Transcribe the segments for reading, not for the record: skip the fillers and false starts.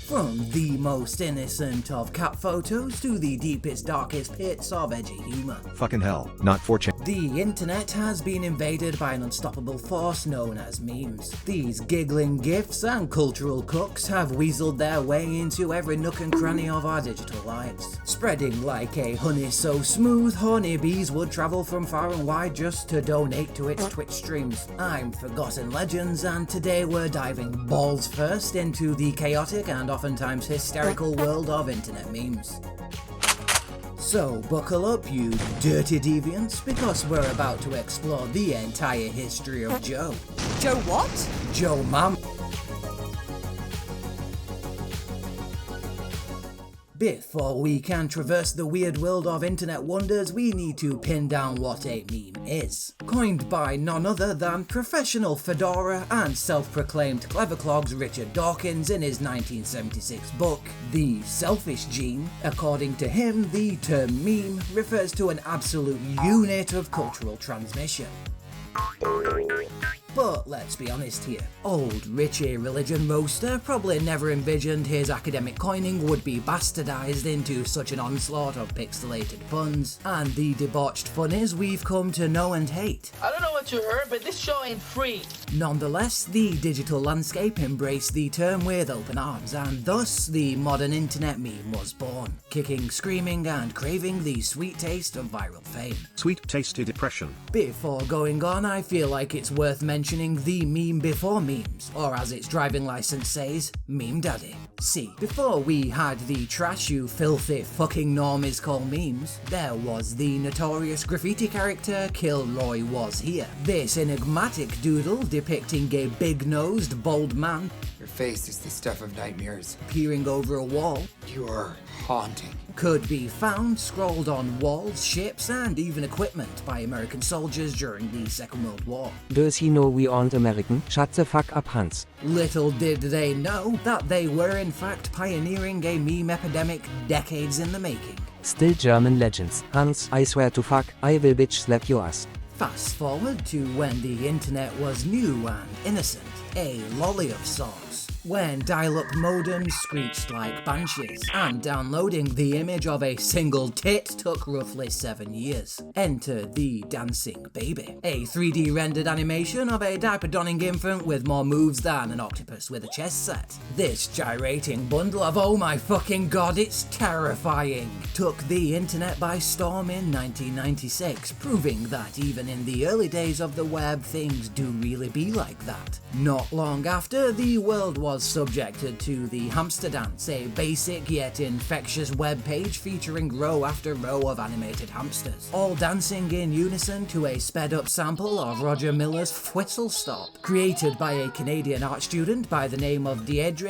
From the most innocent of cat photos to the deepest, darkest pits of edgy humor. Fucking hell, not 4chan. The internet has been invaded by an unstoppable force known as memes. These giggling gifs and cultural cooks have weaseled their way into every nook and cranny of our digital lives, spreading like a honey so smooth horny bees would travel from far and wide just to donate to its Twitch streams. I'm Forgotten Legends, and today we're diving balls first into the chaotic and oftentimes hysterical world of internet memes. So buckle up, you dirty deviants, because we're about to explore the entire history of Joe. Joe what? Joe Mam. Before we can traverse the weird world of internet wonders, we need to pin down what a meme is. Coined by none other than professional fedora and self-proclaimed cleverclogs Richard Dawkins in his 1976 book, The Selfish Gene. According to him, the term meme refers to an absolute unit of cultural transmission. But let's be honest here, old Richie Religion Roaster probably never envisioned his academic coining would be bastardized into such an onslaught of pixelated puns and the debauched funnies we've come to know and hate. I don't know what you heard, but this show ain't free. Nonetheless, the digital landscape embraced the term with open arms, and thus the modern internet meme was born, kicking, screaming, and craving the sweet taste of viral fame. Sweet tasty depression. Before going on, I feel like it's worth mentioning the meme before memes, or as its driving license says, Meme Daddy. See, before we had the trash you filthy fucking normies call memes, there was the notorious graffiti character Kilroy Was Here. This enigmatic doodle depicting a big-nosed, bald man Your face is the stuff of nightmares. peering over a wall, You're haunting. could be found scrawled on walls, ships, and even equipment by American soldiers during the Second World War. Does he know we aren't American? Shut the fuck up, Hans. Little did they know that they were in fact pioneering a meme epidemic decades in the making. Still German legends. Hans, I swear to fuck, I will bitch slap your ass. Fast forward to when the internet was new and innocent, a lolly of sorts, when dial-up modems screeched like banshees, and downloading the image of a single tit took roughly 7 years. Enter the dancing baby, a 3D rendered animation of a diaper-donning infant with more moves than an octopus with a chess set. This gyrating bundle of oh my fucking god, it's terrifying, took the internet by storm in 1996, proving that even in the early days of the web, things do really be like that. Not long after, the world was subjected to the hamster dance, a basic yet infectious web page featuring row after row of animated hamsters, all dancing in unison to a sped up sample of Roger Miller's Whistle Stop, created by a Canadian art student by the name of Deidre.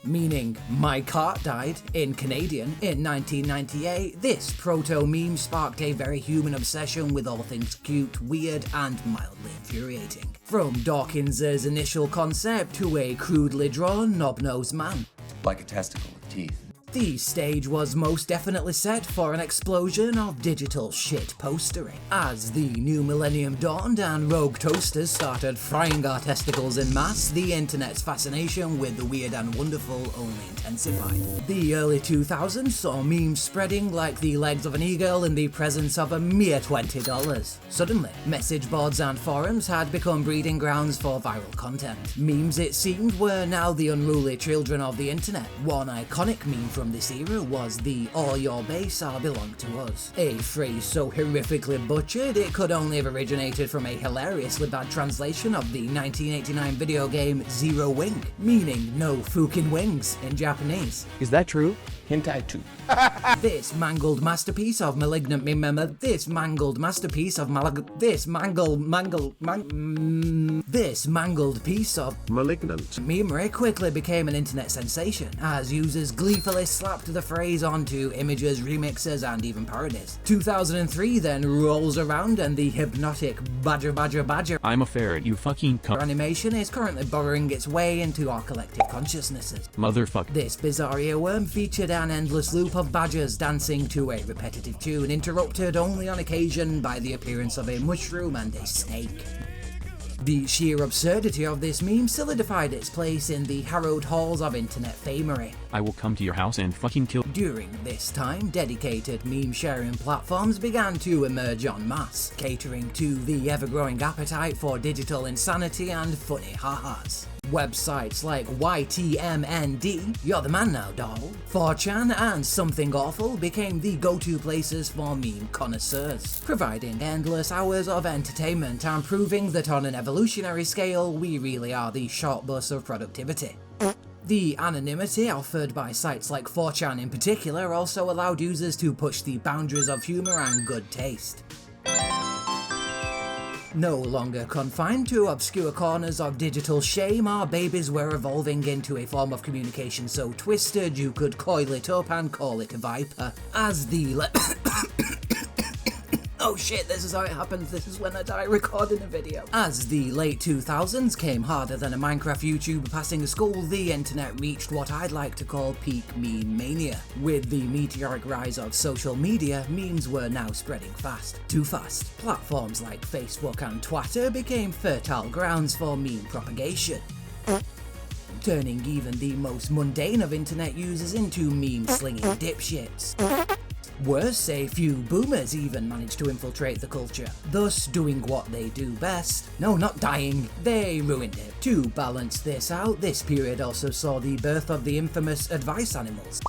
meaning my cat died in Canadian. In 1998, this proto-meme sparked a very human obsession with all things cute, weird, and mildly infuriating. From Dawkins's initial concept to a crudely drawn knob-nosed man. Like a testicle with teeth. The stage was most definitely set for an explosion of digital shit postering. As the new millennium dawned and rogue toasters started frying our testicles en masse, the internet's fascination with the weird and wonderful only intensified. The early 2000s saw memes spreading like the legs of an eagle in the presence of a mere $20. Suddenly, message boards and forums had become breeding grounds for viral content. Memes, it seemed, were now the unruly children of the internet. One iconic meme from this era was the "all your base are belong to us," a phrase so horrifically butchered it could only have originated from a hilariously bad translation of the 1989 video game Zero Wing, meaning no fucking wings in Japanese. Is that true? Hentai too. This mangled masterpiece of malignant meme, this mangled piece of malignant memery quickly became an internet sensation, as users gleefully slapped the phrase onto images, remixes, and even parodies. 2003 then rolls around and the hypnotic badger I'm a ferret, you fucking cunt. animation is currently burrowing its way into our collective consciousnesses. Motherfucker. This bizarre earworm featured an endless loop of badgers dancing to a repetitive tune, interrupted only on occasion by the appearance of a mushroom and a snake. The sheer absurdity of this meme solidified its place in the harrowed halls of internet famery. I will come to your house and fucking kill. During this time, dedicated meme-sharing platforms began to emerge en masse, catering to the ever-growing appetite for digital insanity and funny ha-has. Websites like YTMND, You're the Man Now Doll, 4chan and Something Awful became the go-to places for meme connoisseurs, providing endless hours of entertainment and proving that on an evolutionary scale we really are the short bus of productivity. The anonymity offered by sites like 4chan in particular also allowed users to push the boundaries of humour and good taste. No longer confined to obscure corners of digital shame, our babies were evolving into a form of communication so twisted you could coil it up and call it a viper. As the Oh shit, this is how it happens, this is when I die recording a video. As the late 2000s came harder than a Minecraft YouTuber passing a school, the internet reached what I'd like to call peak meme mania. With the meteoric rise of social media, memes were now spreading fast. Too fast. Platforms like Facebook and Twitter became fertile grounds for meme propagation, turning even the most mundane of internet users into meme-slinging dipshits. Worse, a few boomers even managed to infiltrate the culture, thus doing what they do best. No, not dying, they ruined it. To balance this out, this period also saw the birth of the infamous advice animals.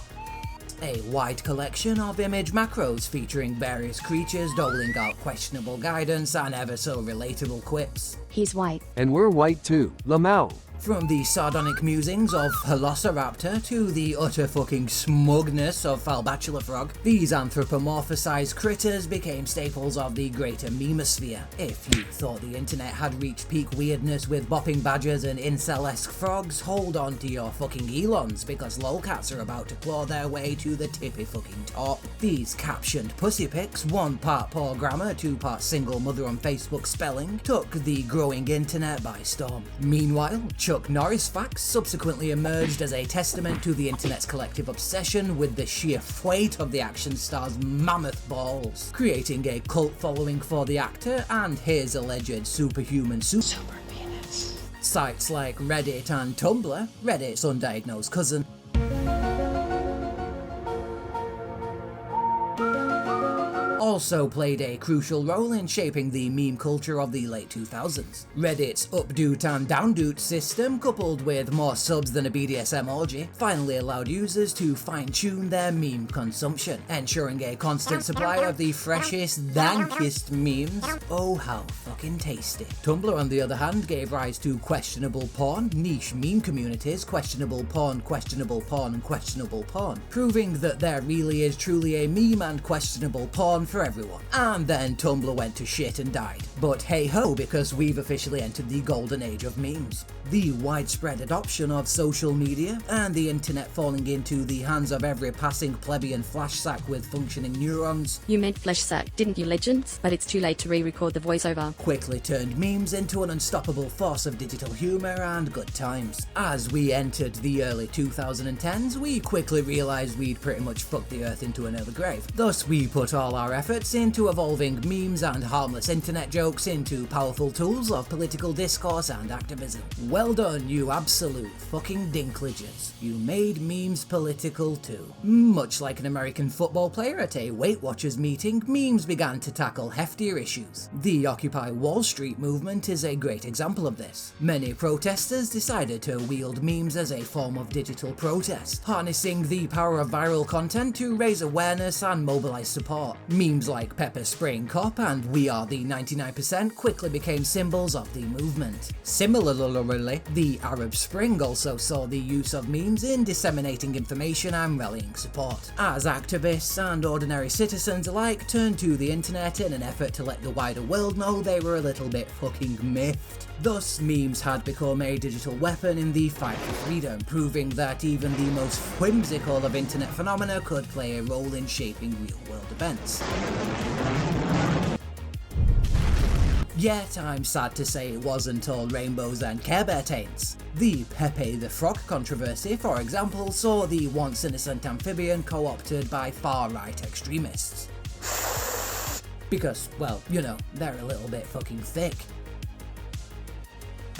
A wide collection of image macros featuring various creatures doling out questionable guidance and ever so relatable quips. He's white. And we're white too. Lamau. From the sardonic musings of Velociraptor to the utter fucking smugness of Foul Bachelor Frog, these anthropomorphized critters became staples of the greater memosphere. If you thought the internet had reached peak weirdness with bopping badgers and incel-esque frogs, hold on to your fucking Elons, because lolcats are about to claw their way to the tippy fucking top. These captioned pussy pics, 1 part poor grammar, 2 part single mother on Facebook spelling, took the growing internet by storm. Meanwhile, Chuck Norris facts subsequently emerged as a testament to the internet's collective obsession with the sheer weight of the action star's mammoth balls, creating a cult following for the actor and his alleged superhuman super penis. Sites like Reddit and Tumblr, Reddit's undiagnosed cousin, also played a crucial role in shaping the meme culture of the late 2000s. Reddit's updoot and downdoot system, coupled with more subs than a BDSM orgy, finally allowed users to fine-tune their meme consumption, ensuring a constant supply of the freshest, dankest memes. Oh, how fucking tasty. Tumblr, on the other hand, gave rise to questionable porn, niche meme communities, questionable porn, and questionable porn, proving that there really is truly a meme and questionable porn for everyone. And then Tumblr went to shit and died. But hey ho, because we've officially entered the golden age of memes. The widespread adoption of social media and the internet falling into the hands of every passing plebeian flash sack with functioning neurons. You meant flesh sack, didn't you, legends? But it's too late to re-record the voiceover. Quickly turned memes into an unstoppable force of digital humor and good times. As we entered the early 2010s, we quickly realized we'd pretty much fucked the earth into an early grave. Thus, we put all our efforts into evolving memes and harmless internet jokes into powerful tools of political discourse and activism. Well done, you absolute fucking dinklages. You made memes political too. Much like an American football player at a Weight Watchers meeting, memes began to tackle heftier issues. The Occupy Wall Street movement is a great example of this. Many protesters decided to wield memes as a form of digital protest, harnessing the power of viral content to raise awareness and mobilize support. Memes like Pepper Spraying Cop and We Are the 99% quickly became symbols of the movement. Similarly, the Arab Spring also saw the use of memes in disseminating information and rallying support, as activists and ordinary citizens alike turned to the internet in an effort to let the wider world know they were a little bit fucking miffed. Thus, memes had become a digital weapon in the fight for freedom, proving that even the most whimsical of internet phenomena could play a role in shaping real-world events. Yet, I'm sad to say it wasn't all rainbows and Care Bear taints. The Pepe the Frog controversy, for example, saw the once innocent amphibian co-opted by far-right extremists. Because, well, you know, they're a little bit fucking thick.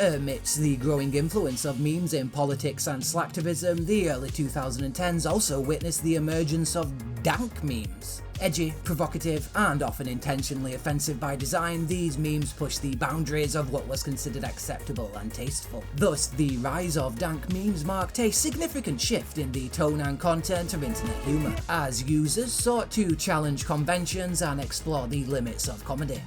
Amidst the growing influence of memes in politics and slacktivism, the early 2010s also witnessed the emergence of dank memes. Edgy, provocative, and often intentionally offensive by design, these memes pushed the boundaries of what was considered acceptable and tasteful. Thus, the rise of dank memes marked a significant shift in the tone and content of internet humour, as users sought to challenge conventions and explore the limits of comedy.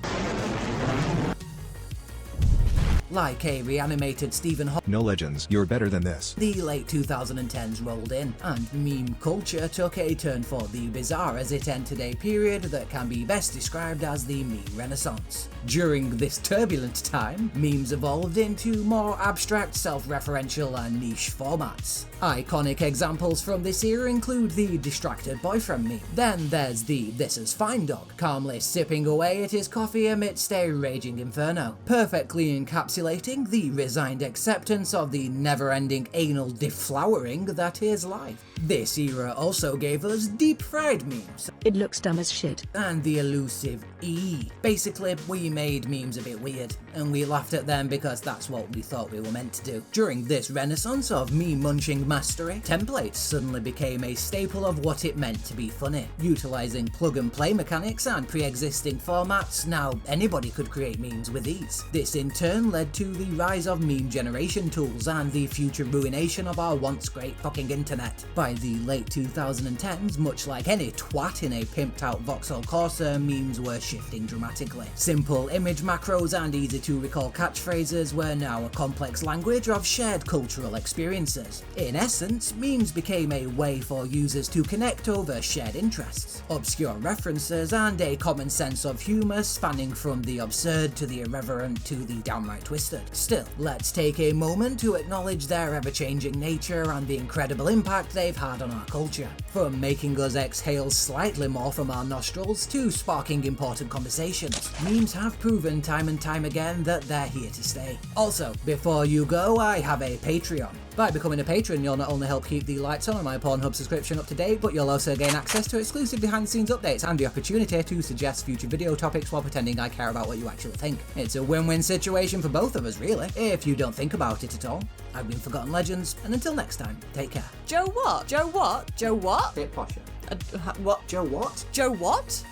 Like a reanimated Stephen Hawking, No legends, you're better than this. the late 2010s rolled in, and meme culture took a turn for the bizarre as it entered a period that can be best described as the meme renaissance. During this turbulent time, memes evolved into more abstract, self-referential and niche formats. Iconic examples from this era include the distracted boyfriend meme. Then there's the "this is fine" dog, calmly sipping away at his coffee amidst a raging inferno, perfectly encapsulating the resigned acceptance of the never-ending anal deflowering that is life. This era also gave us deep-fried memes, It looks dumb as shit. and the elusive E. Basically, we made memes a bit weird, and we laughed at them because that's what we thought we were meant to do. During this renaissance of meme-munching mastery, templates suddenly became a staple of what it meant to be funny. Utilizing plug-and-play mechanics and pre-existing formats, now anybody could create memes with ease. This in turn led to the rise of meme generation tools and the future ruination of our once great fucking internet. By the late 2010s, much like any twat in a pimped-out Vauxhall Corsa, memes were shifting dramatically. Simple image macros and easy-to-recall catchphrases were now a complex language of shared cultural experiences. In essence, memes became a way for users to connect over shared interests, obscure references, and a common sense of humour spanning from the absurd to the irreverent to the downright twisted. Still, let's take a moment to acknowledge their ever-changing nature and the incredible impact they've had on our culture. From making us exhale slightly more from our nostrils to sparking important conversations, memes have proven time and time again that they're here to stay. Also, before you go, I have a Patreon. By becoming a patron, you'll not only help keep the lights on my Pornhub subscription up to date, but you'll also gain access to exclusive behind-the-scenes updates and the opportunity to suggest future video topics while pretending I care about what you actually think. It's a win-win situation for both of us, really, if you don't think about it at all. I've been Forgotten Legends, and until next time, take care. Joe what? Joe what? Joe what? Bit posher. What? Joe what? Joe what?